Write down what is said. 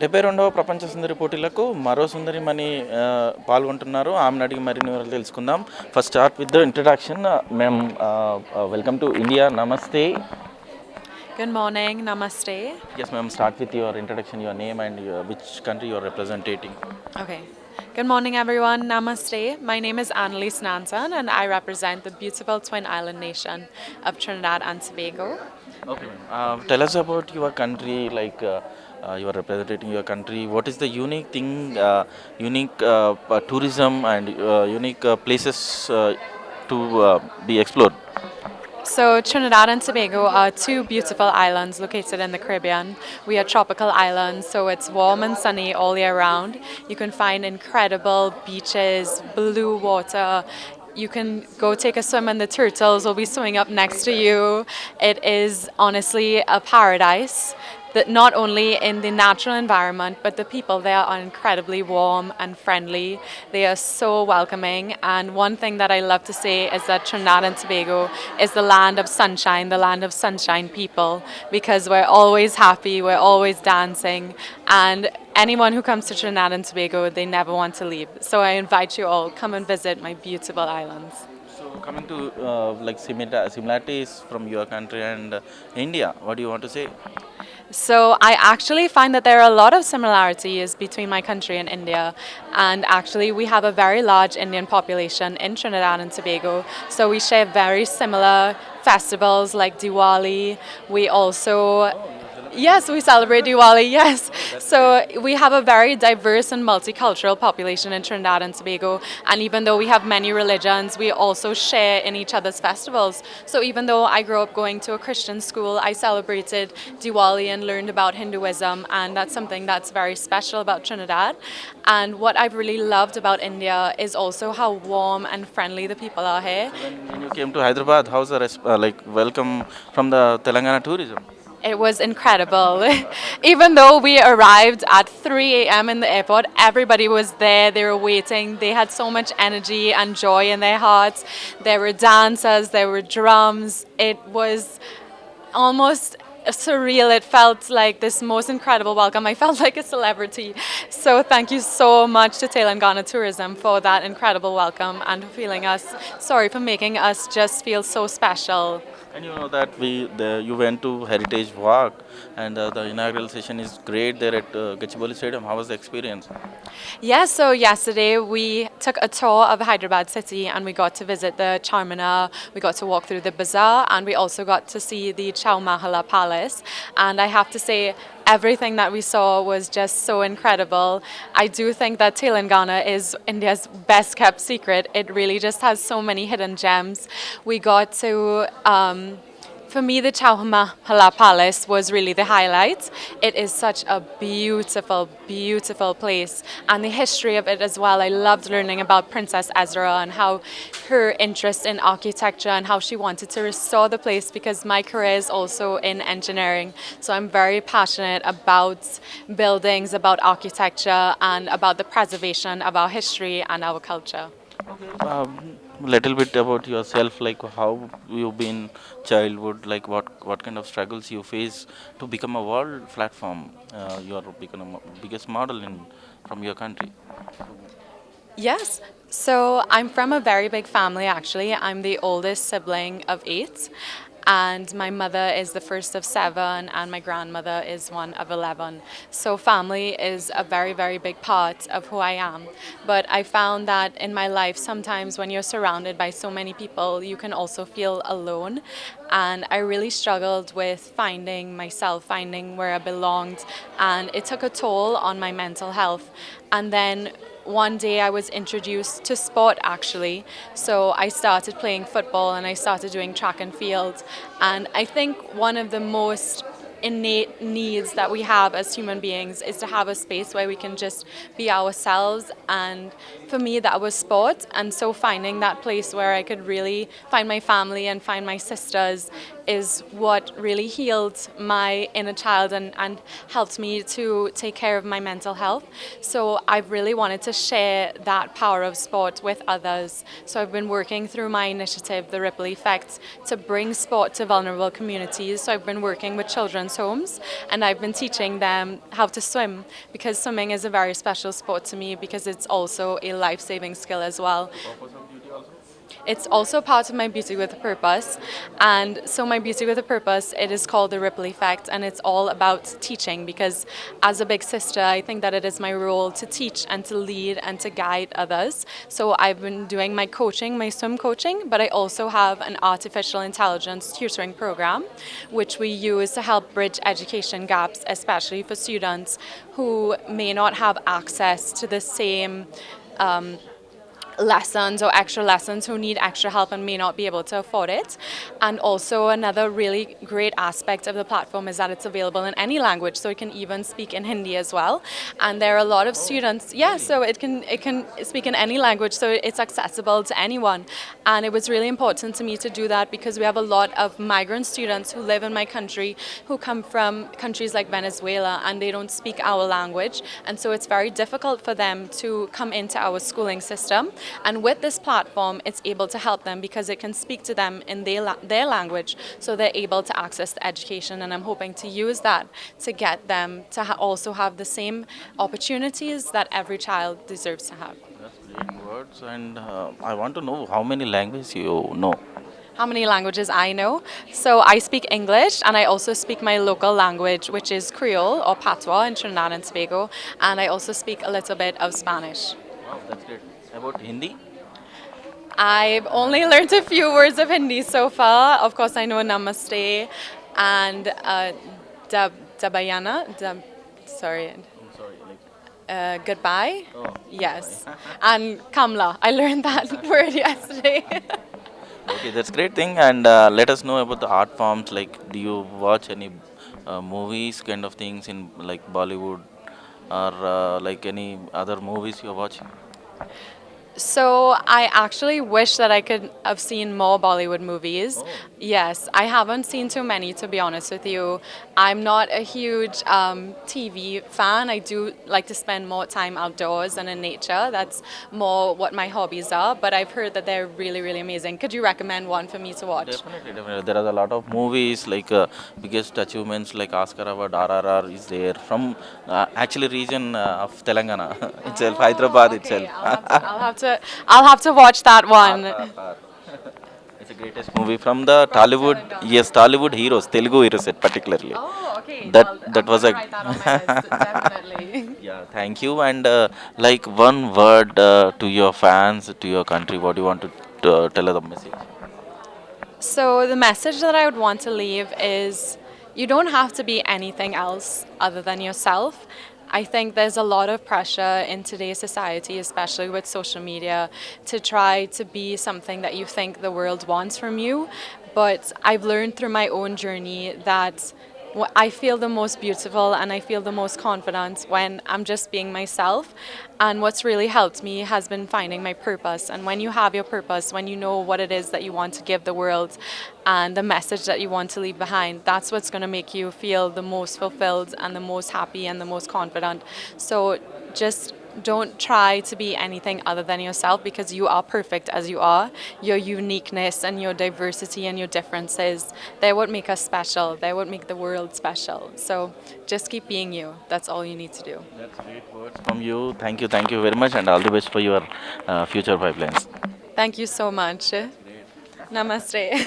72వ ప్రపంచ సుందరి పోటీలకు మరో సుందరిమణి పాల్గొంటున్నారు. ఆమెను అడిగి మరిన్ని వివరాలు తెలుసుకుందాం. First start with the introduction. Ma'am, welcome to India. నమస్తే. Good morning, namaste. Yes, ma'am. Start with your introduction, your name and which country you are representing. Okay. Good morning, everyone. Namaste. My name is Anna-Lise Nanton, and I represent the beautiful twin island nation of Trinidad and Tobago. Okay, ma'am. Tell us about your country. You are representing your country. What is the unique thing, unique tourism and unique places to be explored? So, Trinidad and Tobago are two beautiful islands located in the Caribbean. We are tropical islands, so it's warm and sunny all year round. You can find incredible beaches, blue water. You can go take a swim and the turtles will be swimming up next to you. It is honestly a paradise. That not only in the natural environment, but the people there are incredibly warm and friendly. They are so welcoming. And one thing that I love to say is that Trinidad and Tobago is the land of sunshine, the land of sunshine people, because we're always happy, we're always dancing, and anyone who comes to Trinidad and Tobago, they never want to leave. So I invite you all, come and visit my beautiful islands. So coming to similarities from your country and India, what do you want to say? So I actually find that there are a lot of similarities between my country and India, and actually we have a very large Indian population in Trinidad and Tobago, so we share very similar festivals like Diwali. We also Yes, we celebrate Diwali, yes. So we have a very diverse and multicultural population in Trinidad and Tobago. And even though we have many religions, we also share in each other's festivals. So even though I grew up going to a Christian school, I celebrated Diwali and learned about Hinduism. And that's something that's very special about Trinidad. And what I've really loved about India is also how warm and friendly the people are here. When you came to Hyderabad, how's the welcome from the Telangana tourism? It was incredible. Even though we arrived at 3 a.m. in the airport, everybody was there. They were waiting. They had so much energy and joy in their hearts. There were dancers, there were drums. It was almost surreal. It felt like this most incredible welcome. I felt like a celebrity. So thank you so much to Telangana Tourism for that incredible welcome and for making us just feel so special. And you know that you went to Heritage Walk, and the inaugural session is great there at Gachibowli Stadium. How was the experience? Yes, so yesterday we took a tour of Hyderabad city and we got to visit the Charminar, we got to walk through the bazaar, and we also got to see the Chowmahala Palace. And I have to say, everything that we saw was just so incredible. I do think that Telangana is India's best kept secret. It really just has so many hidden gems. We got to for me, the Chowmahala Palace was really the highlight. It is such a beautiful, beautiful place, and the history of it as well. I loved learning about Princess Ezra and how her interest in architecture and how she wanted to restore the place, because my career is also in engineering. So I'm very passionate about buildings, about architecture, and about the preservation of our history and our culture. Little bit about yourself, like how you've been childhood, like what kind of struggles you face to become a world platform. You are becoming a biggest model from your country. Yes. So I'm from a very big family, actually. I'm the oldest sibling of 8. And my mother is the first of 7, and my grandmother is one of 11. So family is a very, very big part of who I am. But I found that in my life, sometimes when you're surrounded by so many people, you can also feel alone. And I really struggled with finding myself, finding where I belonged. And it took a toll on my mental health. And then one day I was introduced to sport, actually. So I started playing football and I started doing track and field. And I think one of the most innate needs that we have as human beings is to have a space where we can just be ourselves, and for me that was sport. And so finding that place where I could really find my family and find my sisters, is what really healed my inner child and helped me to take care of my mental health. So I've really wanted to share that power of sport with others. So I've been working through my initiative, The Ripple Effect, to bring sport to vulnerable communities. So I've been working with children's homes and I've been teaching them how to swim because swimming is a very special sport to me because it's also a life-saving skill as well. It's also part of my Beauty with a Purpose. And so my Beauty with a Purpose, it is called the Ripple Effect, and it's all about teaching because as a big sister, I think that it is my role to teach and to lead and to guide others. So I've been doing my coaching, my swim coaching, but I also have an artificial intelligence tutoring program, which we use to help bridge education gaps, especially for students who may not have access to the same lessons or extra lessons, who need extra help and may not be able to afford it. And also another really great aspect of the platform is that it's available in any language, so it can even speak in Hindi as well. And there are a lot of students, yeah, so it can speak in any language, so it's accessible to anyone. And it was really important to me to do that because we have a lot of migrant students who live in my country who come from countries like Venezuela and they don't speak our language, and so it's very difficult for them to come into our schooling system. And with this platform, it's able to help them because it can speak to them in their language, so they're able to access the education. And I'm hoping to use that to get them to also have the same opportunities that every child deserves to have. That's great words. And I want to know how many languages you know. How many languages I know? So I speak English and I also speak my local language, which is Creole or Patois in Trinidad and Tobago. And I also speak a little bit of Spanish. Wow, that's great. About Hindi? I've only learned a few words of Hindi so far. Of course, I know Namaste and Dabayana. Sorry. I'm sorry. Goodbye. Oh, Yes. And Kamla. I learned that word yesterday. okay, that's great thing. And let us know about the art forms. Like, do you watch any movies, kind of things in like Bollywood, or like any other movies you're watching? So I actually wish that I could have seen more Bollywood movies. Oh. Yes, I haven't seen too many, to be honest with you. I'm not a huge TV fan. I do like to spend more time outdoors and in nature. That's more what my hobbies are. But I've heard that they're really, really amazing. Could you recommend one for me to watch? Definitely, definitely. There are a lot of movies like biggest achievements like Oscar Award, RRR is there from actually region of Telangana itself, Hyderabad Oh, itself. okay. I'll have to watch that one. RRR. It's the greatest movie from the Tollywood. Telangana. Yes, Tollywood heroes, Telugu heroes particularly. Oh, okay. That Well, that I'm was gonna a write that on my list, definitely. yeah. Thank you. And like one word to your fans, to your country, what do you want to tell them message? So, the message that I would want to leave is you don't have to be anything else other than yourself. I think there's a lot of pressure in today's society, especially with social media, to try to be something that you think the world wants from you. But I've learned through my own journey that I feel the most beautiful and I feel the most confident when I'm just being myself. And what's really helped me has been finding my purpose. And when you have your purpose, when you know what it is that you want to give the world and the message that you want to leave behind, that's what's going to make you feel the most fulfilled and the most happy and the most confident. So just don't try to be anything other than yourself because you are perfect as you are. Your uniqueness and your diversity and your differences, they're what make us special. They're what make the world special. So just keep being you. That's all you need to do. That's great words from you. Thank you very much, and all the best for your future pipelines. Thank you so much. Namaste.